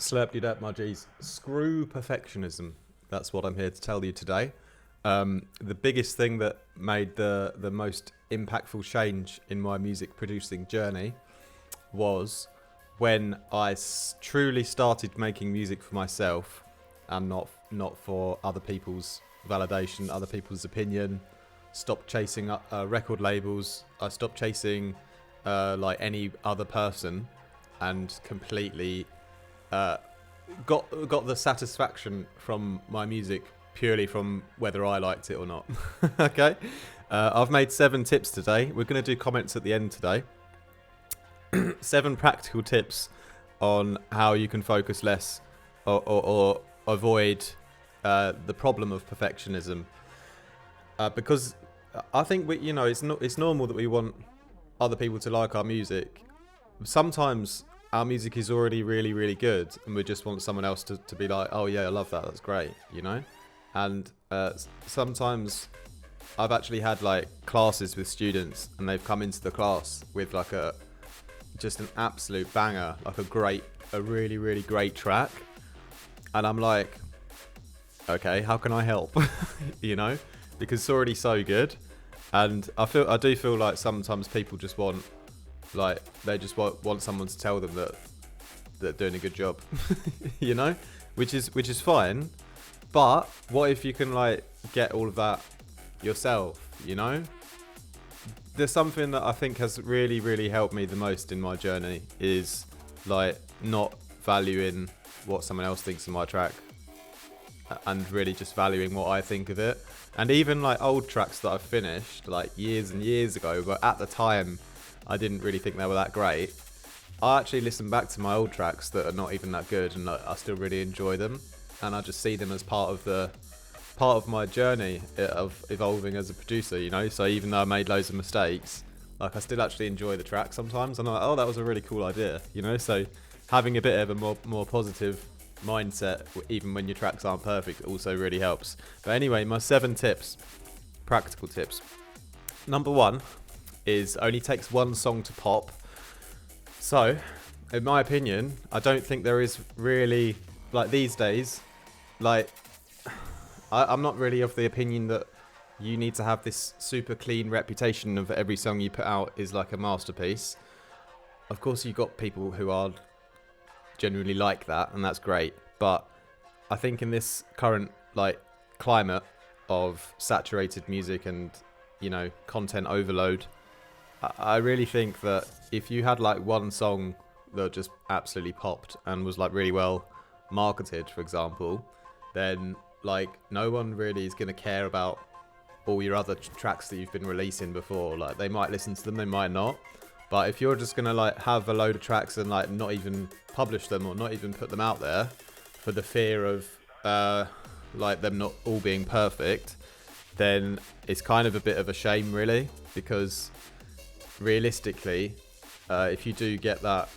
Slurp you that, my G's. Screw perfectionism. That's what I'm here to tell you today. The biggest thing that made the most impactful change in my music producing journey was when I truly started making music for myself and not for other people's validation, other people's opinion. Stopped chasing record labels. I stopped chasing like any other person, and completely got the satisfaction from my music purely from whether I liked it or not. Okay, I've made 7 tips today. We're going to do comments at the end today. 7 practical tips on how you can focus less or avoid the problem of perfectionism. Because I think it's normal that we want other people to like our music. Sometimes our music is already really, really good, and we just want someone else to be like, oh yeah, I love that, that's great, And sometimes I've actually had like classes with students, and they've come into the class with like just an absolute banger, like a really, really great track, and I'm like, okay, how can I help? Because it's already so good. And I do feel like sometimes people just want, like, they just want someone to tell them that they're doing a good job, which is fine. But what if you can like get all of that yourself? There's something that I think has really, really helped me the most in my journey is like not valuing what someone else thinks of my track, and really just valuing what I think of it. And even like old tracks that I've finished like years and years ago, but at the time I didn't really think they were that great. I actually listen back to my old tracks that are not even that good, and I still really enjoy them, and I just see them as part of my journey of evolving as a producer. So even though I made loads of mistakes, like I still actually enjoy the track sometimes. I'm like, oh, that was a really cool idea. So having a bit of a more positive mindset even when your tracks aren't perfect also really helps. But anyway, my 7 tips, practical tips. Number 1 is only takes one song to pop. So in my opinion, I don't think there is really, like these days, like I'm not really of the opinion that you need to have this super clean reputation of every song you put out is like a masterpiece. Of course you've got people who are generally like that, and that's great, but I think in this current like climate of saturated music and content overload, I really think that if you had like one song that just absolutely popped and was like really well marketed, for example, then like no one really is going to care about all your other tracks that you've been releasing before. Like they might listen to them, they might not. But if you're just going to like have a load of tracks and like not even publish them or not even put them out there for the fear of like them not all being perfect, then it's kind of a bit of a shame really, because realistically, if you do get that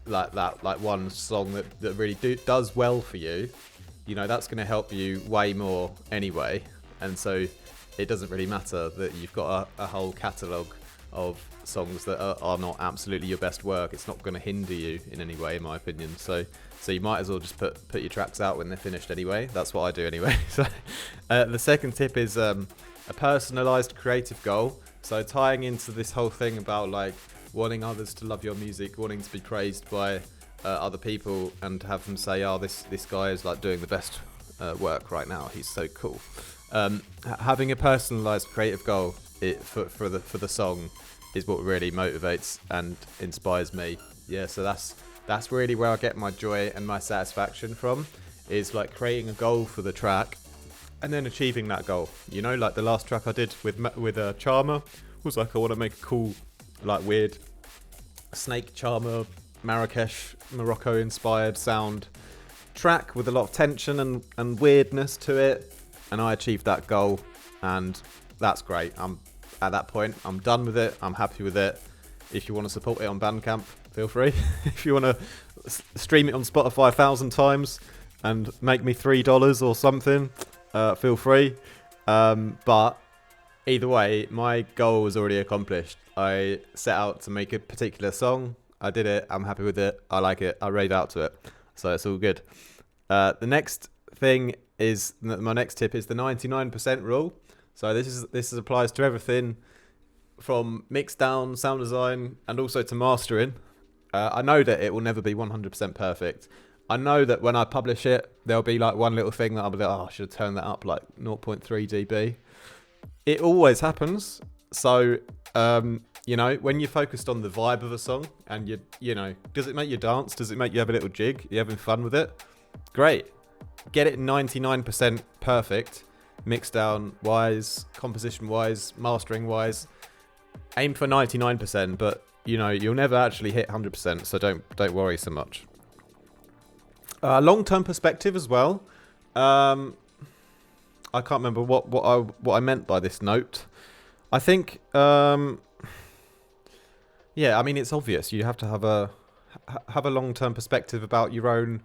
one song that really does well for you, that's going to help you way more anyway. And so it doesn't really matter that you've got a whole catalogue of songs that are not absolutely your best work. It's not going to hinder you in any way, in my opinion. So you might as well just put your tracks out when they're finished anyway. That's what I do anyway. So the second tip is a personalized creative goal. So tying into this whole thing about like wanting others to love your music, wanting to be praised by other people, and have them say, oh, this guy is like doing the best work right now, he's so cool. Having a personalized creative goal for the song is what really motivates and inspires me. Yeah, so that's really where I get my joy and my satisfaction from, is like creating a goal for the track and then achieving that goal. Like the last track I did with Charmer was like, I want to make a cool, like weird snake charmer Marrakesh, Morocco inspired sound track with a lot of tension and weirdness to it, and I achieved that goal, and that's great. At that point, I'm done with it. I'm happy with it. If you want to support it on Bandcamp, feel free. If you want to stream it on Spotify 1,000 times and make me $3 or something, feel free. But either way, my goal was already accomplished. I set out to make a particular song. I did it. I'm happy with it. I like it. I rave out to it. So it's all good. The next thing is, my next tip is the 99% rule. So this applies to everything from mix down, sound design, and also to mastering. I know that it will never be 100% perfect. I know that when I publish it, there'll be like one little thing that I'll be like, oh, I should have turned that up like 0.3 dB. It always happens. So, when you're focused on the vibe of a song and does it make you dance? Does it make you have a little jig? You having fun with it? Great. Get it 99% perfect, mix down wise, composition wise, mastering wise. Aim for 99%, but you'll never actually hit 100%, so don't worry so much. Long-term perspective as well. I can't remember what I meant by this note. I think, it's obvious. You have to have a long-term perspective about your own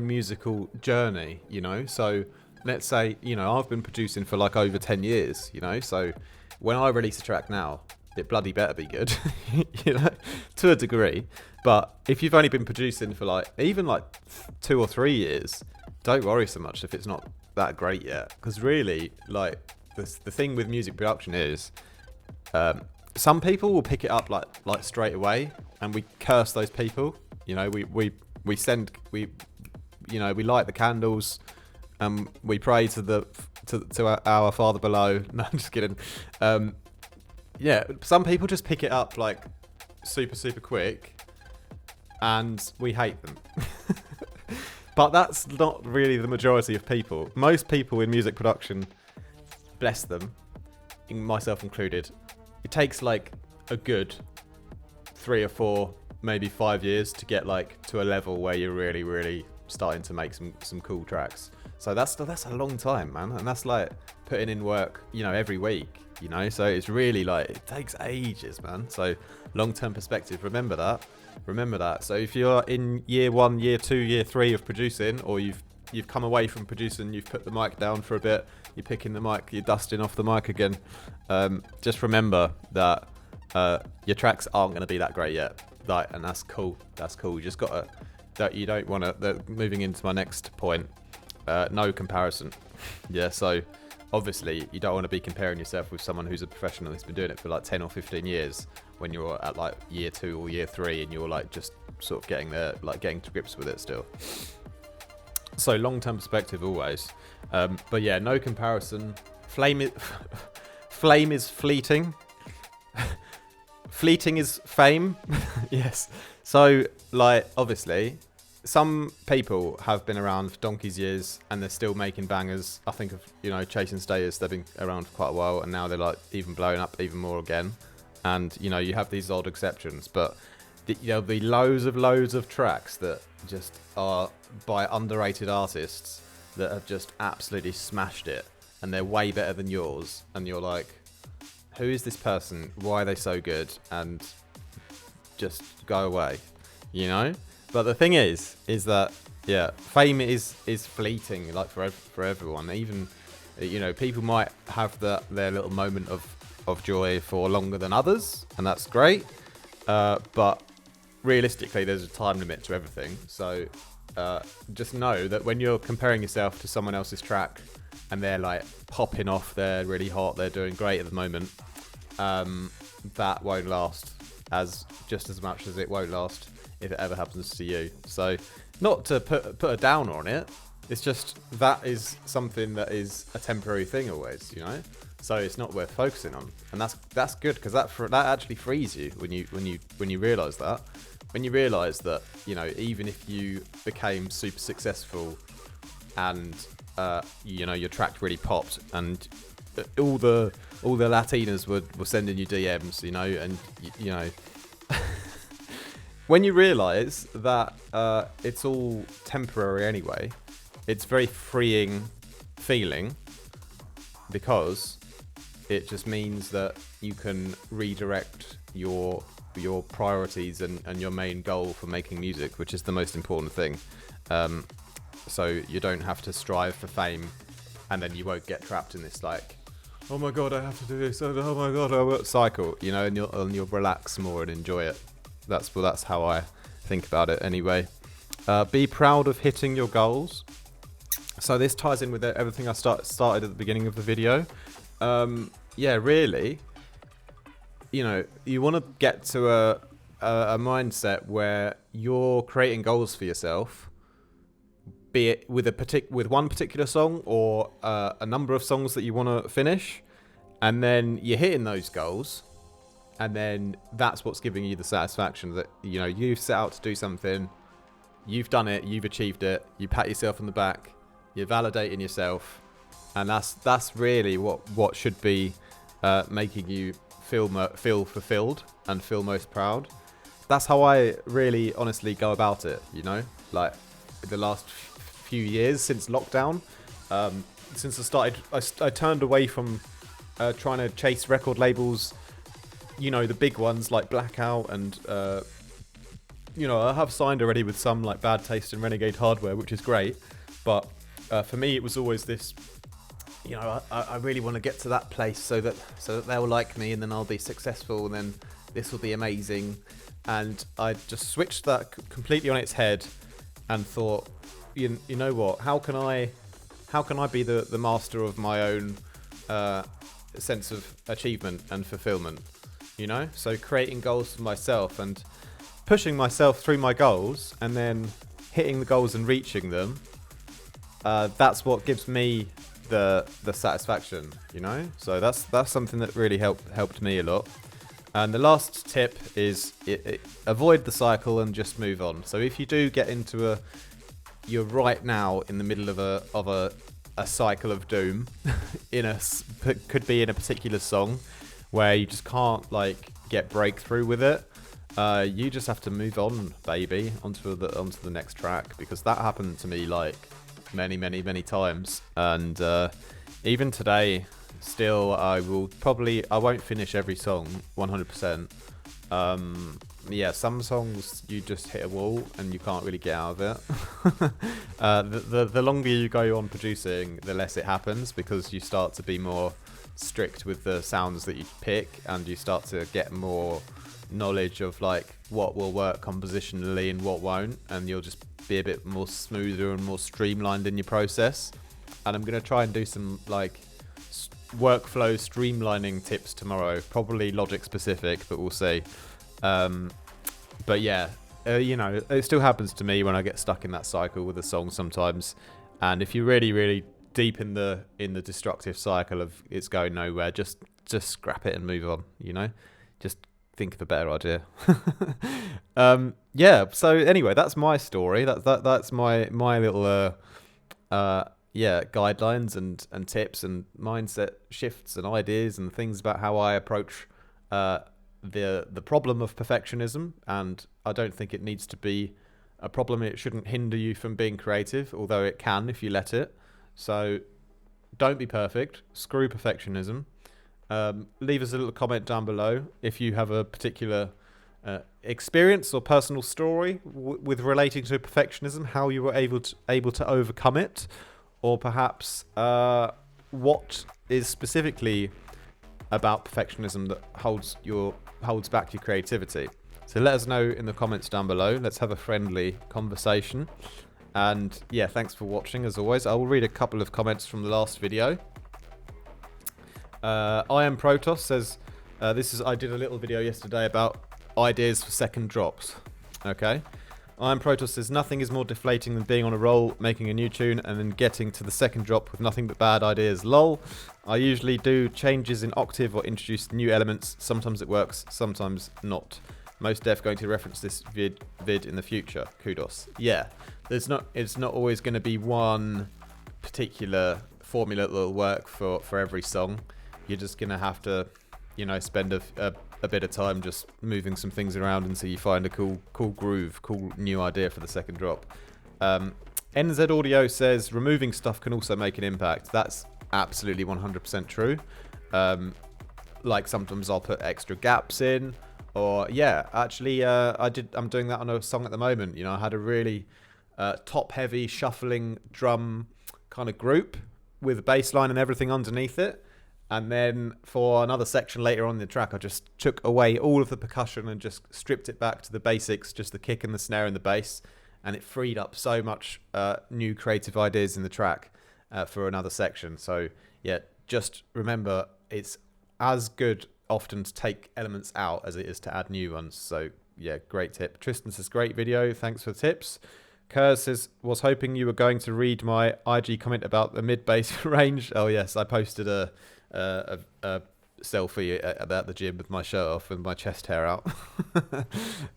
musical journey. So let's say I've been producing for like over 10 years. So when I release a track now, it bloody better be good, to a degree. But if you've only been producing for even 2 or 3 years, don't worry so much if it's not that great yet. Because really, the thing with music production is, some people will pick it up like straight away, and we curse those people. We light the candles, and we pray to our Father below. No, I'm just kidding. Some people just pick it up super, super quick, and we hate them. But that's not really the majority of people. Most people in music production, bless them, myself included, it takes a good 3 or 4, maybe 5 years to get to a level where you're really, really starting to make some cool tracks. So that's a long time, man, and that's putting in work, every week. So it's really it takes ages, man. So long-term perspective, remember that. So if you're in year 1, year 2, year 3 of producing, or you've come away from producing, you've put the mic down for a bit, you're picking the mic, you're dusting off the mic again, just remember that your tracks aren't going to be that great yet, and that's cool. You just gotta, that you don't want to, moving into my next point, no comparison. So obviously you don't want to be comparing yourself with someone who's a professional who's been doing it for 10 or 15 years when you're at year 2 or year 3 and you're just sort of getting there, getting to grips with it still. So long-term perspective always. But yeah, no comparison. Flame is fleeting. Fleeting is fame. Yes. So obviously some people have been around for donkey's years and they're still making bangers. I think of, Chase and Stayers, they've been around for quite a while and now they're even blowing up even more again. And, you have these odd exceptions, but there'll be loads of tracks that just are by underrated artists that have just absolutely smashed it and they're way better than yours. And you're like, who is this person? Why are they so good? And just go away, But the thing is that fame is fleeting, for everyone. Even people might have their little moment of joy for longer than others, and that's great. But realistically, there's a time limit to everything. So just know that when you're comparing yourself to someone else's track and they're popping off, they're really hot, they're doing great at the moment, that won't last just as much as it won't last if it ever happens to you. So not to put a downer on it, it's just that is something that is a temporary thing always, so it's not worth focusing on. And that's good, because that actually frees you when you realize that. When you realize that, even if you became super successful and your track really popped and all the Latinas were sending you DMs, and when you realise that it's all temporary anyway, it's very freeing feeling, because it just means that you can redirect your priorities and your main goal for making music, which is the most important thing. So you don't have to strive for fame, and then you won't get trapped in this oh my god, I have to do this, oh my god, I will cycle, and you'll relax more and enjoy it. That's how I think about it anyway. Be proud of hitting your goals. So this ties in with everything I started at the beginning of the video. Yeah, really, you want to get to a mindset where you're creating goals for yourself, be it with with one particular song or a number of songs that you want to finish, and then you're hitting those goals, and then that's what's giving you the satisfaction that you've set out to do something, you've done it, you've achieved it, you pat yourself on the back, you're validating yourself, and that's really what should be making you feel fulfilled and feel most proud. That's how I really honestly go about it, like the last few years since lockdown. Since I started, I turned away from trying to chase record labels, the big ones like Blackout, and I have signed already with some like Bad Taste and Renegade Hardware, which is great, but for me it was always this, I really want to get to that place so that they'll like me, and then I'll be successful, and then this will be amazing. And I just switched that completely on its head and thought, you know what? How can I be the master of my own sense of achievement and fulfillment? So creating goals for myself and pushing myself through my goals, and then hitting the goals and reaching them. That's what gives me the satisfaction. So that's something that really helped me a lot. And the last tip is avoid the cycle and just move on. So if you do get into you're right now in the middle of a cycle of doom, could be in a particular song where you just can't get breakthrough with it. You just have to move on, baby, onto the next track, because that happened to me many times. And even today, still, I won't finish every song 100%. Some songs you just hit a wall and you can't really get out of it. The longer you go on producing, the less it happens, because you start to be more strict with the sounds that you pick, and you start to get more knowledge of what will work compositionally and what won't, and you'll just be a bit more smoother and more streamlined in your process. And I'm going to try and do some workflow streamlining tips tomorrow, probably Logic specific, but we'll see. But yeah, it still happens to me when I get stuck in that cycle with a song sometimes. And if you're really deep in the destructive cycle of it's going nowhere, just scrap it and move on. Just think of a better idea. So anyway, that's my story. That's my little guidelines and tips and mindset shifts and ideas and things about how I approach the problem of perfectionism. And I don't think it needs to be a problem. It shouldn't hinder you from being creative, although it can if you let it. So don't be perfect. Screw perfectionism. Leave us a little comment down below if you have a particular experience or personal story with relating to perfectionism, how you were able to overcome it, or perhaps what is specifically about perfectionism that holds back your creativity. So let us know in the comments down below. Let's have a friendly conversation. And yeah, thanks for watching as always. I will read a couple of comments from the last video. I Am Protoss says, I did a little video yesterday about ideas for second drops. Okay. I Am Protoss says, nothing is more deflating than being on a roll, making a new tune, and then getting to the second drop with nothing but bad ideas. Lol. I usually do changes in octave or introduce new elements. Sometimes it works, sometimes not. Most def going to reference this vid in the future. Kudos. Yeah. It's not always going to be one particular formula that will work for every song. You're just going to have to, spend a bit of time just moving some things around until you find a cool groove, cool new idea for the second drop. NZ Audio says, removing stuff can also make an impact. That's absolutely 100% true. Sometimes I'll put extra gaps in, or actually I'm doing that on a song at the moment. I had a really top heavy shuffling drum kind of group with a bass line and everything underneath it. And then for another section later on in the track, I just took away all of the percussion and just stripped it back to the basics, just the kick and the snare and the bass. and it freed up so much new creative ideas in the track for another section. So yeah, just remember it's as good often to take elements out as it is to add new ones. So yeah, great tip. Tristan says, great video, thanks for the tips. Kerr says, was hoping you were going to read my IG comment about the mid-bass range. Oh yes, I posted a selfie about the gym with my shirt off and my chest hair out.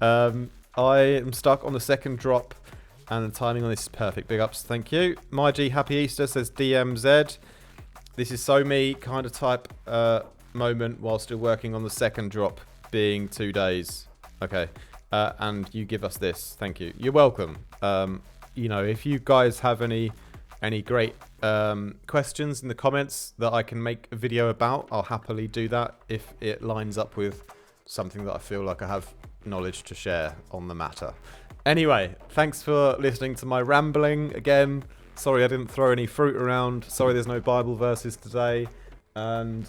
I am stuck on the second drop and the timing on this is perfect. Big ups, thank you. My G, happy Easter, says DMZ. This is so me kind of type moment while still working on the second drop, being 2 days. Okay. And you give us this. Thank you. You're welcome. You know, if you guys have any great questions in the comments that I can make a video about, I'll happily do that if it lines up with something that I feel like I have knowledge to share on the matter. Anyway, thanks for listening to my rambling again. Sorry I didn't throw any fruit around. Sorry there's no Bible verses today. And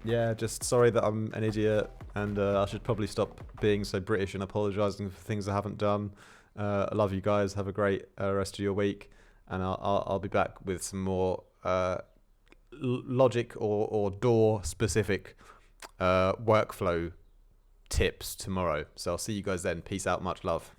yeah, just sorry that I'm an idiot, and I should probably stop being so British and apologising for things I haven't done. I love you guys. Have a great rest of your week, and I'll be back with some more logic or door specific workflow tips tomorrow. So I'll see you guys then. Peace out. Much love.